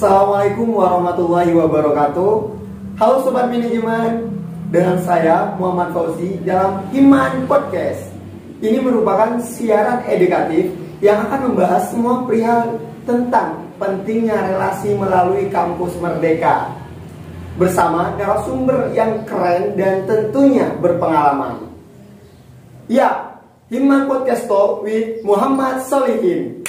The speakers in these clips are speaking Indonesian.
Assalamualaikum warahmatullahi wabarakatuh. Halo Sobat Manajemen, dengan saya Muhammad Fauzi dalam Himan Podcast. Ini merupakan siaran edukatif yang akan membahas semua perihal tentang pentingnya relasi melalui kampus merdeka, bersama narasumber yang keren dan tentunya berpengalaman. Ya, Himan Podcast Talk with Muhammad Solihin.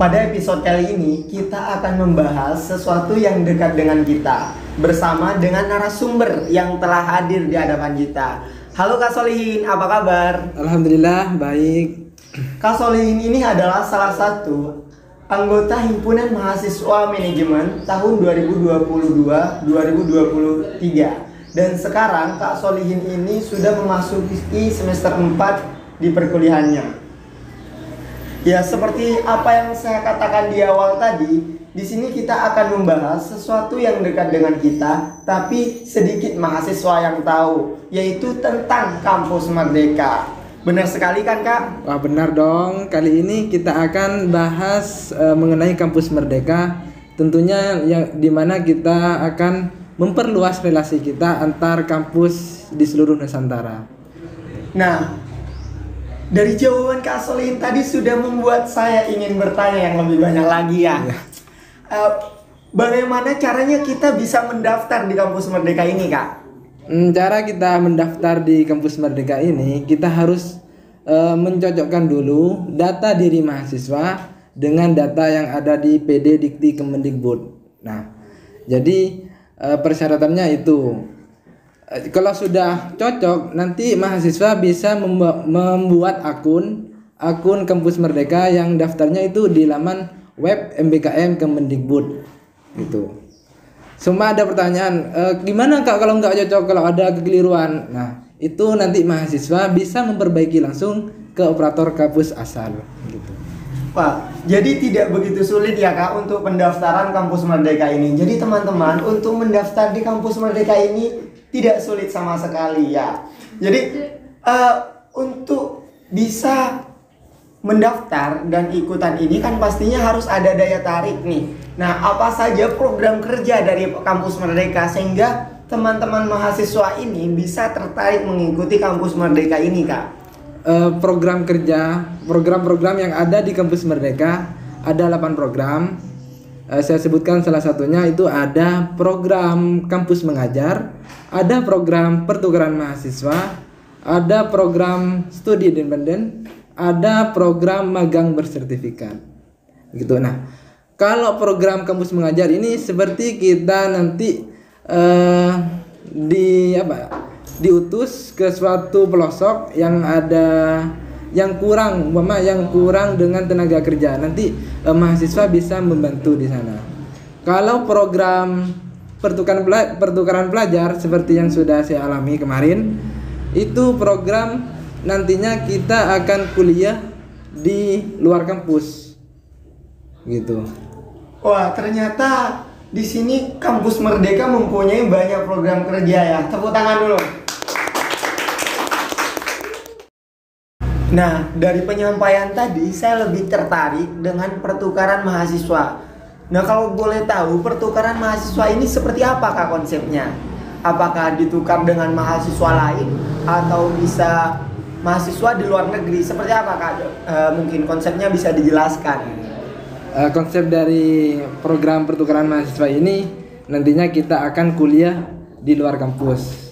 Pada episode kali ini kita akan membahas sesuatu yang dekat dengan kita bersama dengan narasumber yang telah hadir di hadapan kita. Halo Kak Solihin, apa kabar? Alhamdulillah baik. Kak Solihin ini adalah salah satu anggota Himpunan Mahasiswa Manajemen tahun 2022-2023. Dan sekarang Kak Solihin ini sudah memasuki semester 4 di perkuliahannya. Ya, seperti apa yang saya katakan di awal tadi, di sini kita akan membahas sesuatu yang dekat dengan kita, tapi sedikit mahasiswa yang tahu, yaitu tentang kampus merdeka. Benar sekali kan, Kak? Wah, benar dong. Kali ini kita akan bahas mengenai kampus merdeka. Tentunya yang dimana kita akan memperluas relasi kita antar kampus di seluruh Nusantara. Nah, dari jawaban Kak Solihin tadi sudah membuat saya ingin bertanya yang lebih banyak lagi ya. Bagaimana caranya kita bisa mendaftar di kampus merdeka ini, Kak? Cara kita mendaftar di kampus merdeka ini, kita harus mencocokkan dulu data diri mahasiswa dengan data yang ada di PD Dikti Kemendikbud. Nah, jadi persyaratannya itu. Kalau sudah cocok, nanti mahasiswa bisa membuat akun kampus merdeka yang daftarnya itu di laman web MBKM Kemendikbud gitu. Semua ada pertanyaan, gimana Kak kalau nggak cocok, kalau ada kekeliruan? Nah, itu nanti mahasiswa bisa memperbaiki langsung ke operator kampus asal gitu. Pak, jadi tidak begitu sulit ya Kak untuk pendaftaran kampus merdeka ini. Jadi teman-teman, untuk mendaftar di kampus merdeka ini tidak sulit sama sekali ya. Jadi untuk bisa mendaftar dan ikutan ini kan pastinya harus ada daya tarik nih. Nah, apa saja program kerja dari kampus merdeka sehingga teman-teman mahasiswa ini bisa tertarik mengikuti kampus merdeka ini, Kak? Program-program yang ada di kampus merdeka ada 8 program. Saya sebutkan salah satunya, itu ada program kampus mengajar, ada program pertukaran mahasiswa, ada program studi independen, ada program magang bersertifikat gitu. Nah, kalau program kampus mengajar ini seperti kita nanti diutus ke suatu pelosok yang ada yang kurang dengan tenaga kerja, nanti mahasiswa bisa membantu di sana. Kalau program pertukaran pelajar seperti yang sudah saya alami kemarin, itu program nantinya kita akan kuliah di luar kampus gitu. Wah, ternyata di sini kampus merdeka mempunyai banyak program kerja ya. Tepuk tangan dulu. Nah, dari penyampaian tadi saya lebih tertarik dengan pertukaran mahasiswa. Nah, kalau boleh tahu pertukaran mahasiswa ini seperti apa Kak konsepnya? Apakah ditukar dengan mahasiswa lain atau bisa mahasiswa di luar negeri? Seperti apa Kak? Mungkin konsepnya bisa dijelaskan. Konsep dari program pertukaran mahasiswa ini nantinya kita akan kuliah di luar kampus.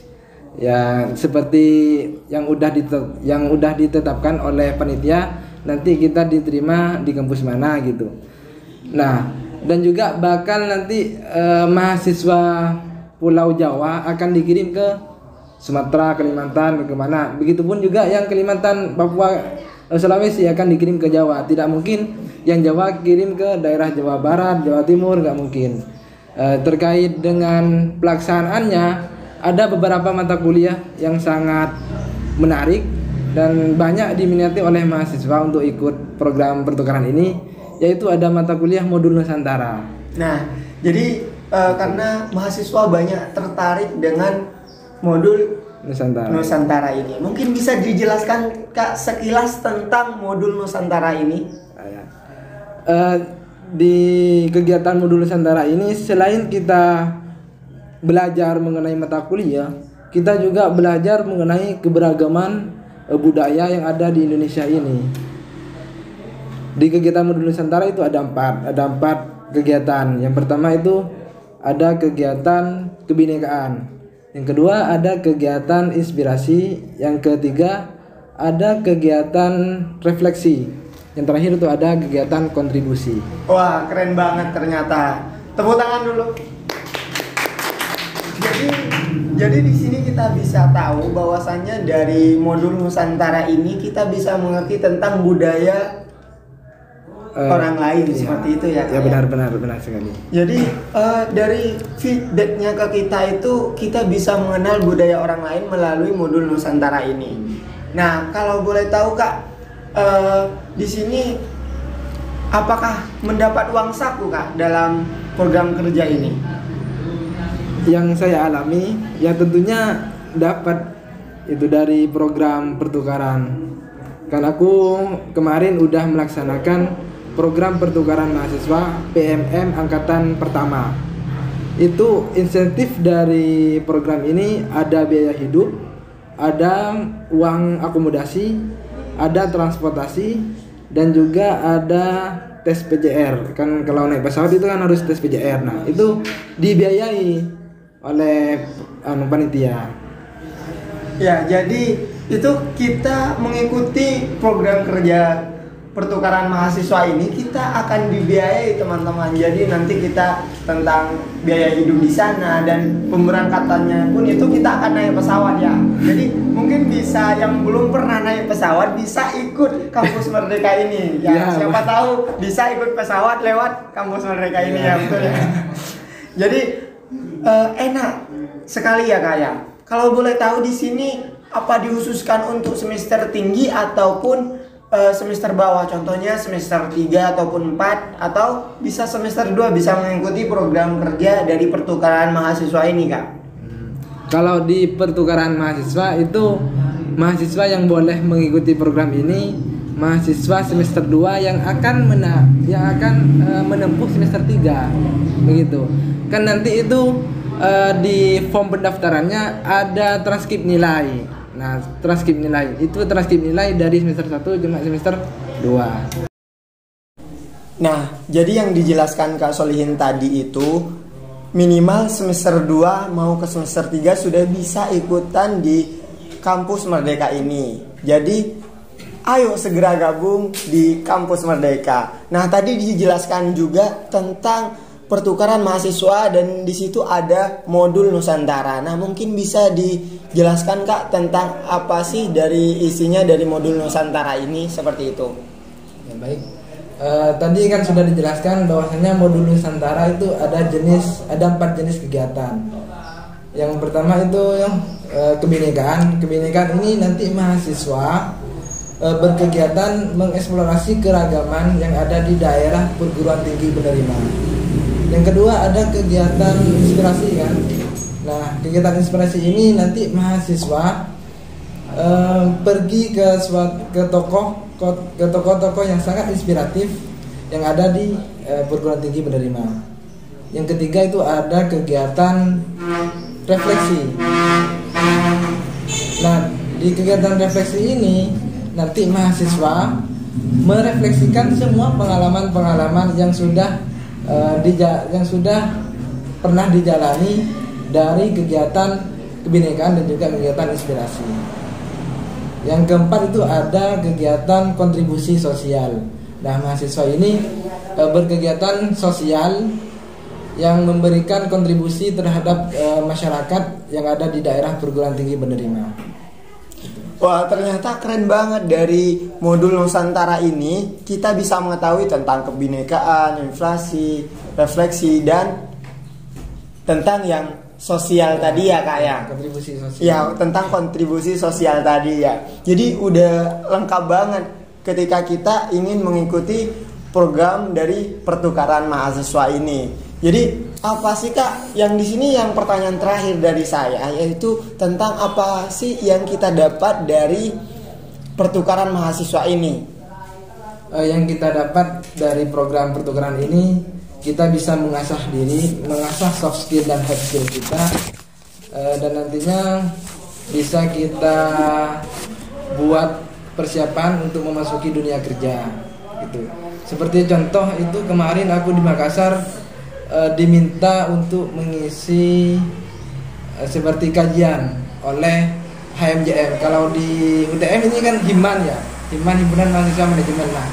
Ya, seperti yang udah ditetapkan oleh panitia, nanti kita diterima di kampus mana gitu. Nah, dan juga bakal nanti mahasiswa Pulau Jawa akan dikirim ke Sumatera, Kalimantan, kemana. Begitupun juga yang Kalimantan, Papua, Sulawesi akan dikirim ke Jawa. Tidak mungkin yang Jawa kirim ke daerah Jawa Barat, Jawa Timur, nggak mungkin. Terkait dengan pelaksanaannya, ada beberapa mata kuliah yang sangat menarik dan banyak diminati oleh mahasiswa untuk ikut program pertukaran ini, yaitu ada mata kuliah modul Nusantara. Nah, jadi karena mahasiswa banyak tertarik dengan modul Nusantara ini, mungkin bisa dijelaskan Kak sekilas tentang modul Nusantara ini? Di kegiatan modul Nusantara ini, selain kita belajar mengenai mata kuliah, kita juga belajar mengenai keberagaman budaya yang ada di Indonesia ini. Di kegiatan modul Nusantara itu ada empat kegiatan. Yang pertama itu ada kegiatan kebinekaan. Yang kedua ada kegiatan inspirasi. Yang ketiga ada kegiatan refleksi. Yang terakhir itu ada kegiatan kontribusi. Wah, keren banget ternyata. Tepuk tangan dulu. Jadi di sini kita bisa tahu bahwasannya dari modul Nusantara ini kita bisa mengerti tentang budaya orang lain, iya, seperti itu ya. Ya, benar sekali. Jadi dari feedbacknya ke kita itu kita bisa mengenal budaya orang lain melalui modul Nusantara ini. Nah, kalau boleh tahu Kak, di sini apakah mendapat uang saku Kak dalam program kerja ini? Yang saya alami ya tentunya dapat itu dari program pertukaran. Kan aku kemarin udah melaksanakan program pertukaran mahasiswa PMM angkatan pertama. Itu insentif dari program ini ada biaya hidup, ada uang akomodasi, ada transportasi, dan juga ada tes PCR. Kan kalau naik pesawat itu kan harus tes PCR. Nah, itu dibiayai oleh panitia. Ya, jadi itu kita mengikuti program kerja pertukaran mahasiswa ini, kita akan dibiayai teman-teman. Jadi nanti kita tentang biaya hidup di sana dan pemberangkatannya pun itu kita akan naik pesawat ya. Jadi mungkin bisa yang belum pernah naik pesawat bisa ikut Kampus Merdeka ini ya. Siapa tahu bisa ikut pesawat lewat Kampus Merdeka ini ya, betul ya. Jadi enak sekali ya Kak ya. Kalau boleh tahu di sini apa dihususkan untuk semester tinggi ataupun semester bawah, contohnya semester 3 ataupun 4, atau bisa semester 2 bisa mengikuti program kerja dari pertukaran mahasiswa ini Kak? Kalau di pertukaran mahasiswa itu mahasiswa yang boleh mengikuti program ini mahasiswa semester 2 yang akan menempuh semester 3 begitu. Kan nanti itu di form pendaftarannya ada transkrip nilai. Nah, transkrip nilai itu transkrip nilai dari semester 1 cuma semester 2. Nah, jadi yang dijelaskan Kak Solihin tadi itu minimal semester 2 mau ke semester 3 sudah bisa ikutan di Kampus Merdeka ini. Jadi ayo segera gabung di Kampus Merdeka. Nah, tadi dijelaskan juga tentang pertukaran mahasiswa dan di situ ada modul Nusantara. Nah, mungkin bisa dijelaskan Kak tentang apa sih dari isinya dari modul Nusantara ini, seperti itu. Ya, baik. Tadi kan sudah dijelaskan bahwasanya modul Nusantara itu ada 4 jenis kegiatan. Yang pertama itu kebinekaan. Kebinekaan ini nanti mahasiswa berkegiatan mengeksplorasi keragaman yang ada di daerah perguruan tinggi penerima. Yang kedua ada kegiatan inspirasi kan. Nah, kegiatan inspirasi ini nanti mahasiswa pergi ke tokoh-tokoh yang sangat inspiratif yang ada di perguruan tinggi penerima. Yang ketiga itu ada kegiatan refleksi. Nah, di kegiatan refleksi ini nanti mahasiswa merefleksikan semua pengalaman-pengalaman yang sudah pernah dijalani dari kegiatan kebinekaan dan juga kegiatan inspirasi. Yang keempat itu ada kegiatan kontribusi sosial. Nah, mahasiswa ini berkegiatan sosial yang memberikan kontribusi terhadap masyarakat yang ada di daerah perguruan tinggi penerima. Wah, ternyata keren banget. Dari modul Nusantara ini kita bisa mengetahui tentang kebinekaan, inflasi, refleksi, dan tentang yang sosial tadi ya Kak ya. Kontribusi sosial. Ya, tentang kontribusi sosial tadi ya. Jadi udah lengkap banget ketika kita ingin mengikuti program dari pertukaran mahasiswa ini. Jadi apa sih Kak yang di sini, yang pertanyaan terakhir dari saya, yaitu tentang apa sih yang kita dapat dari pertukaran mahasiswa ini? Yang kita dapat dari program pertukaran ini, kita bisa mengasah diri, mengasah soft skill dan hard skill kita, dan nantinya bisa kita buat persiapan untuk memasuki dunia kerja gitu. Seperti contoh itu kemarin aku di Makassar diminta untuk mengisi seperti kajian oleh HMJM. Kalau di UTM ini kan Himan ya, Himpunan Mahasiswa Manajemen. Nah,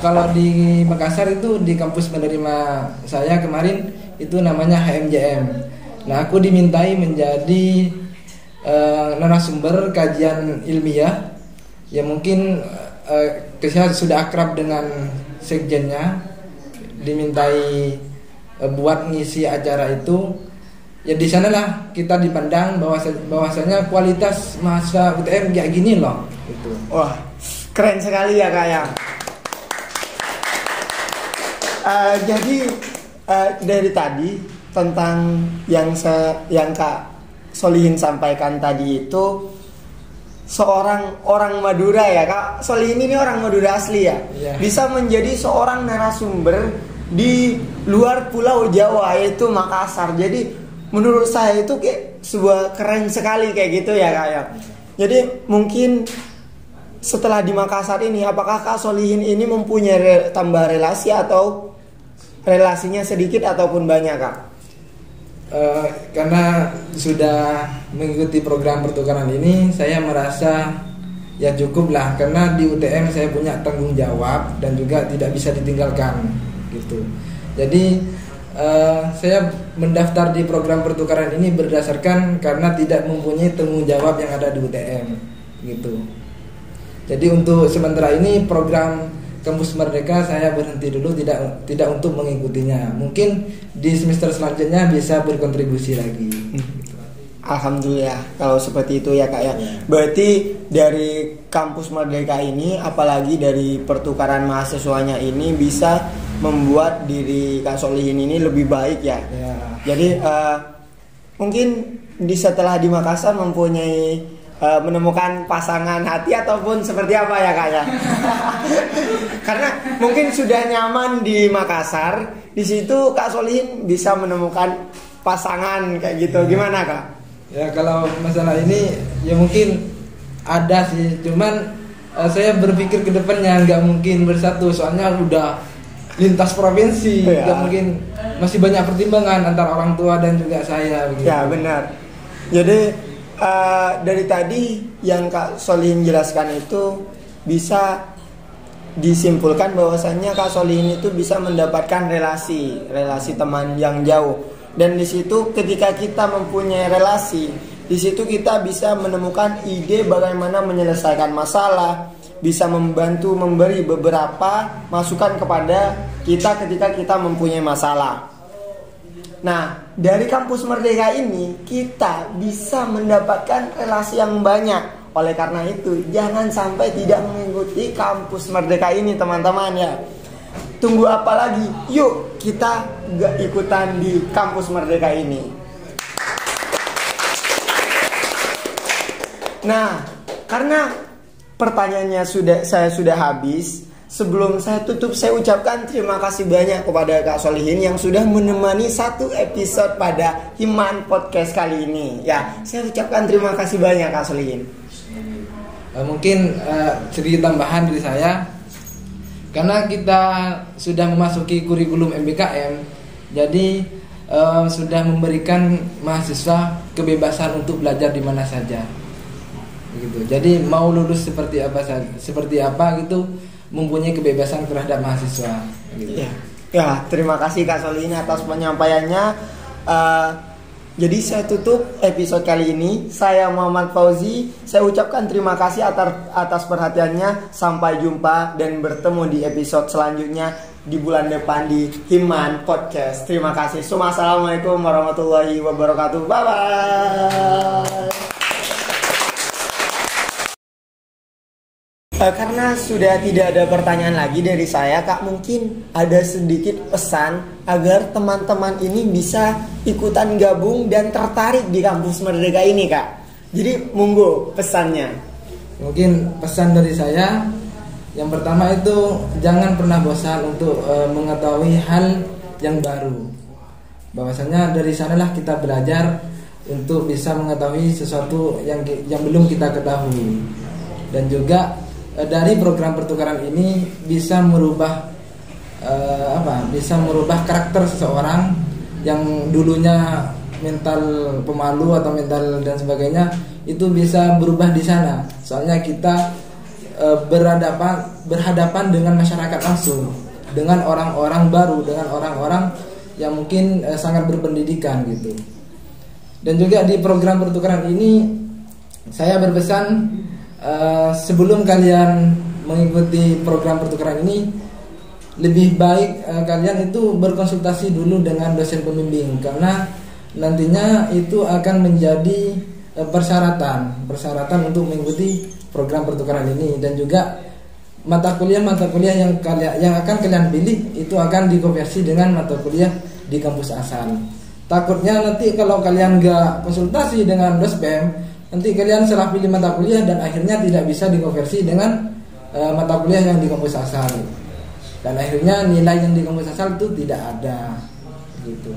kalau di Makassar itu di kampus menerima saya kemarin itu namanya HMJM. Nah, aku dimintai menjadi narasumber kajian ilmiah. Ya mungkin saya sudah akrab dengan sekjennya, dimintai buat ngisi acara itu. Ya di sanalah kita dipandang bahwasanya kualitas mahasiswa UTM kayak gini loh gitu. Wah, keren sekali ya Kak ya. Jadi dari tadi tentang yang Kak Solihin sampaikan tadi itu, seorang orang Madura ya Kak Solihin ini orang Madura asli ya, bisa menjadi seorang narasumber di luar Pulau Jawa yaitu Makassar. Jadi menurut saya itu kayak sebuah keren sekali kayak gitu ya Kak ya. Jadi mungkin setelah di Makassar ini, apakah Kak Solihin ini mempunyai tambah relasi atau relasinya sedikit ataupun banyak Kak? Karena sudah mengikuti program pertukaran ini, saya merasa ya cukup lah, karena di UTM saya punya tanggung jawab dan juga tidak bisa ditinggalkan gitu. Jadi saya mendaftar di program pertukaran ini berdasarkan karena tidak mempunyai tanggung jawab yang ada di UTM gitu. Jadi untuk sementara ini program Kampus Merdeka saya berhenti dulu, tidak untuk mengikutinya. Mungkin di semester selanjutnya bisa berkontribusi lagi. Alhamdulillah kalau seperti itu ya Kak ya. Berarti dari Kampus Merdeka ini, apalagi dari pertukaran mahasiswanya ini, bisa membuat diri Kak Solihin ini lebih baik ya. Jadi mungkin setelah di Makassar mempunyai menemukan pasangan hati ataupun seperti apa ya Kak ya. Karena mungkin sudah nyaman di Makassar, di situ Kak Solihin bisa menemukan pasangan kayak gitu. Gimana Kak? Ya kalau masalah ini ya mungkin ada sih, cuman saya berpikir ke depannya nggak mungkin bersatu, soalnya udah lintas provinsi, nggak mungkin, masih banyak pertimbangan antara orang tua dan juga saya begitu. Ya benar. Jadi dari tadi yang Kak Solihin jelaskan itu bisa disimpulkan bahwasannya Kak Solihin itu bisa mendapatkan relasi teman yang jauh. Dan di situ ketika kita mempunyai relasi, di situ kita bisa menemukan ide bagaimana menyelesaikan masalah, bisa membantu memberi beberapa masukan kepada kita ketika kita mempunyai masalah. Nah, dari Kampus Merdeka ini kita bisa mendapatkan relasi yang banyak. Oleh karena itu, jangan sampai tidak mengikuti Kampus Merdeka ini teman-teman ya. Tunggu apa lagi? Yuk kita gak ikutan di Kampus Merdeka ini. Nah, karena pertanyaannya saya sudah habis, sebelum saya tutup, saya ucapkan terima kasih banyak kepada Kak Solihin yang sudah menemani satu episode pada Himan Podcast kali ini. Ya, saya ucapkan terima kasih banyak Kak Solihin. Mungkin sedikit tambahan dari saya, karena kita sudah memasuki kurikulum MBKM, jadi sudah memberikan mahasiswa kebebasan untuk belajar di mana saja, gitu. Jadi mau lulus seperti apa gitu, mempunyai kebebasan terhadap mahasiswa gitu. Ya. Ya, terima kasih Kak Solihin atas penyampaiannya. Jadi saya tutup episode kali ini. Saya Muhammad Fauzi. Saya ucapkan terima kasih atas perhatiannya. Sampai jumpa dan bertemu di episode selanjutnya di bulan depan di Himan Podcast. Terima kasih. Assalamualaikum warahmatullahi wabarakatuh. Bye bye. Karena sudah tidak ada pertanyaan lagi dari saya, Kak, mungkin ada sedikit pesan agar teman-teman ini bisa ikutan gabung dan tertarik di Kampus Merdeka ini, Kak. Jadi monggo pesannya. Mungkin pesan dari saya yang pertama itu jangan pernah bosan untuk mengetahui hal yang baru. Bahwasanya dari sanalah kita belajar untuk bisa mengetahui sesuatu yang belum kita ketahui. Dan juga dari program pertukaran ini bisa merubah karakter seseorang yang dulunya mental pemalu atau mental dan sebagainya, itu bisa berubah di sana. Soalnya kita berhadapan dengan masyarakat langsung, dengan orang-orang baru, dengan orang-orang yang mungkin sangat berpendidikan gitu. Dan juga di program pertukaran ini saya berpesan, sebelum kalian mengikuti program pertukaran ini, lebih baik kalian itu berkonsultasi dulu dengan dosen pembimbing, karena nantinya itu akan menjadi persyaratan untuk mengikuti program pertukaran ini. Dan juga mata kuliah yang akan kalian pilih itu akan dikonversi dengan mata kuliah di kampus asal. Takutnya nanti kalau kalian nggak konsultasi dengan dospem, nanti kalian salah pilih mata kuliah dan akhirnya tidak bisa dikonversi dengan mata kuliah yang di kampus asal. Dan akhirnya nilai yang di kampus asal itu tidak ada gitu.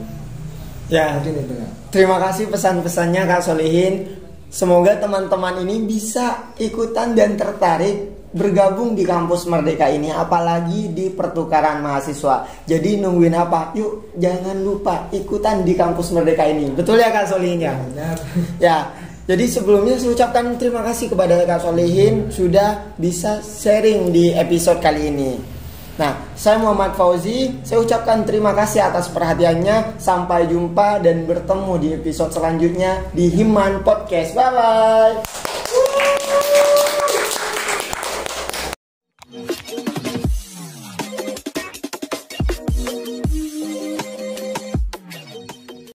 Ya, mungkin itu, Kak. Terima kasih pesan-pesannya Kak Solihin. Semoga teman-teman ini bisa ikutan dan tertarik bergabung di Kampus Merdeka ini, apalagi di pertukaran mahasiswa. Jadi nungguin apa? Yuk, jangan lupa ikutan di Kampus Merdeka ini. Betul ya Kak Solihin ya? Benar. Ya. Jadi sebelumnya saya ucapkan terima kasih kepada Kak Solihin sudah bisa sharing di episode kali ini. Nah, saya Muhammad Fauzi, saya ucapkan terima kasih atas perhatiannya. Sampai jumpa dan bertemu di episode selanjutnya di Himan Podcast. Bye bye.